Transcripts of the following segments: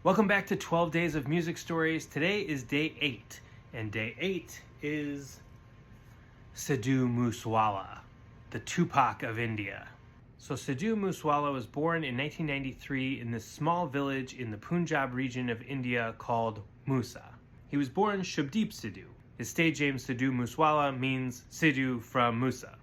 Welcome back to 12 Days of Music Stories. Today is day 8, and day 8 is Sidhu Moosewala, the Tupac of India. So Sidhu Moosewala was born in 1993 in this small village in the Punjab region of India called Musa. He was born Shubdeep Sidhu. His stage name Sidhu Moosewala means Sidhu from Musa.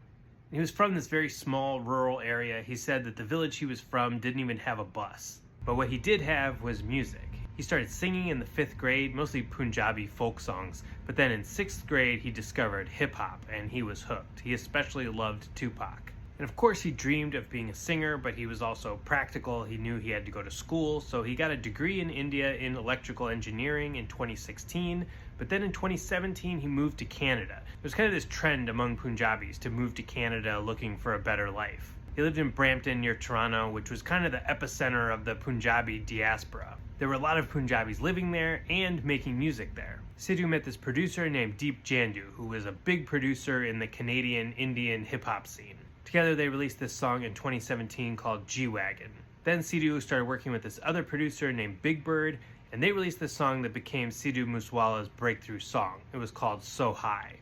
He was from this very small rural area. He said that the village he was from didn't even have a bus. But what he did have was music. He started singing in the 5th grade, mostly Punjabi folk songs, but then in 6th grade he discovered hip-hop and he was hooked. He especially loved Tupac. And of course he dreamed of being a singer, but he was also practical. He knew he had to go to school, so he got a degree in India in electrical engineering in 2016, but then in 2017 he moved to Canada. There's kind of this trend among Punjabis to move to Canada looking for a better life. He lived in Brampton near Toronto, which was kind of the epicenter of the Punjabi diaspora. There were a lot of Punjabis living there and making music there. Sidhu met this producer named Deep Jandu, who was a big producer in the Canadian Indian hip-hop scene. Together they released this song in 2017 called G-Wagon. Then Sidhu started working with this other producer named Big Bird, and they released this song that became Sidhu Moosewala's breakthrough song. It was called So High.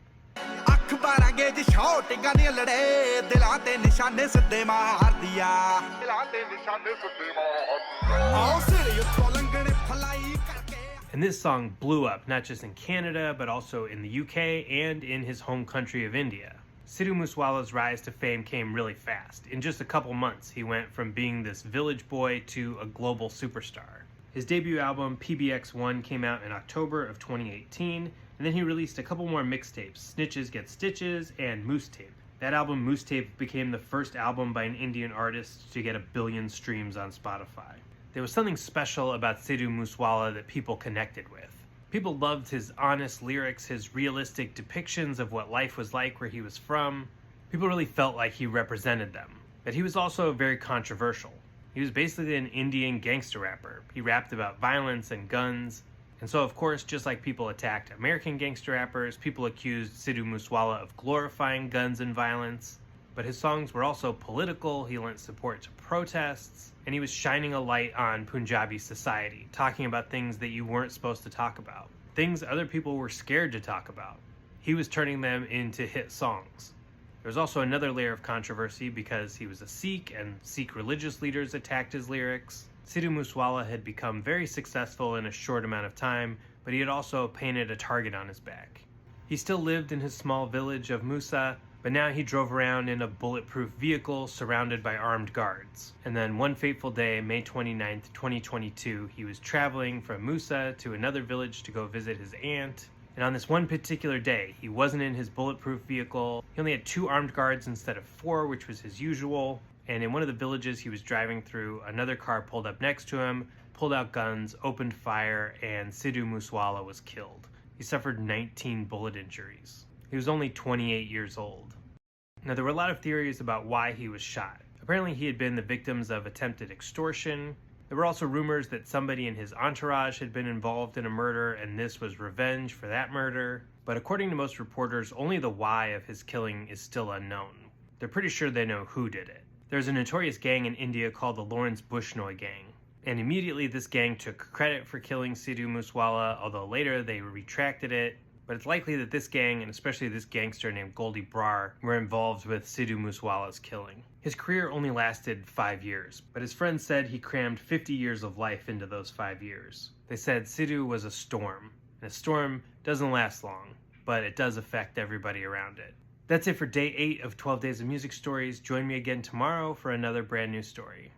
And this song blew up, not just in Canada, but also in the UK and in his home country of India. Sidhu Moosewala's rise to fame came really fast. In just a couple months, he went from being this village boy to a global superstar. His debut album, PBX1, came out in October of 2018, and then he released a couple more mixtapes, Snitches Get Stitches and Moose Tape. That album, Moose Tape, became the first album by an Indian artist to get 1 billion streams on Spotify. There was something special about Sidhu Moosewala that people connected with. People loved his honest lyrics, his realistic depictions of what life was like where he was from. People really felt like he represented them. But he was also very controversial. He was basically an Indian gangster rapper. He rapped about violence and guns. And so, of course, just like people attacked American gangster rappers, people accused Sidhu Moosewala of glorifying guns and violence. But his songs were also political. He lent support to protests, and he was shining a light on Punjabi society, talking about things that you weren't supposed to talk about, things other people were scared to talk about. He was turning them into hit songs. There was also another layer of controversy because he was a Sikh, and Sikh religious leaders attacked his lyrics. Sidhu Moosewala had become very successful in a short amount of time, but he had also painted a target on his back. He still lived in his small village of Musa, but now he drove around in a bulletproof vehicle surrounded by armed guards. And then one fateful day, May 29th, 2022, he was traveling from Musa to another village to go visit his aunt. And on this one particular day, he wasn't in his bulletproof vehicle. He only had 2 armed guards instead of 4, which was his usual. And in one of the villages he was driving through, another car pulled up next to him, pulled out guns, opened fire, and Sidhu Moosewala was killed. He suffered 19 bullet injuries. He was only 28 years old. Now, there were a lot of theories about why he was shot. Apparently, he had been the victims of attempted extortion. There were also rumors that somebody in his entourage had been involved in a murder, and this was revenge for that murder. But according to most reporters, only the why of his killing is still unknown. They're pretty sure they know who did it. There's a notorious gang in India called the Lawrence Bushnoi gang. And immediately this gang took credit for killing Sidhu Moosewala, although later they retracted it. But it's likely that this gang, and especially this gangster named Goldie Brar, were involved with Sidhu Moosewala's killing. His career only lasted 5 years, but his friends said he crammed 50 years of life into those 5 years. They said Sidhu was a storm, and a storm doesn't last long, but it does affect everybody around it. That's it for day 8 of 12 Days of Music Stories. Join me again tomorrow for another brand new story.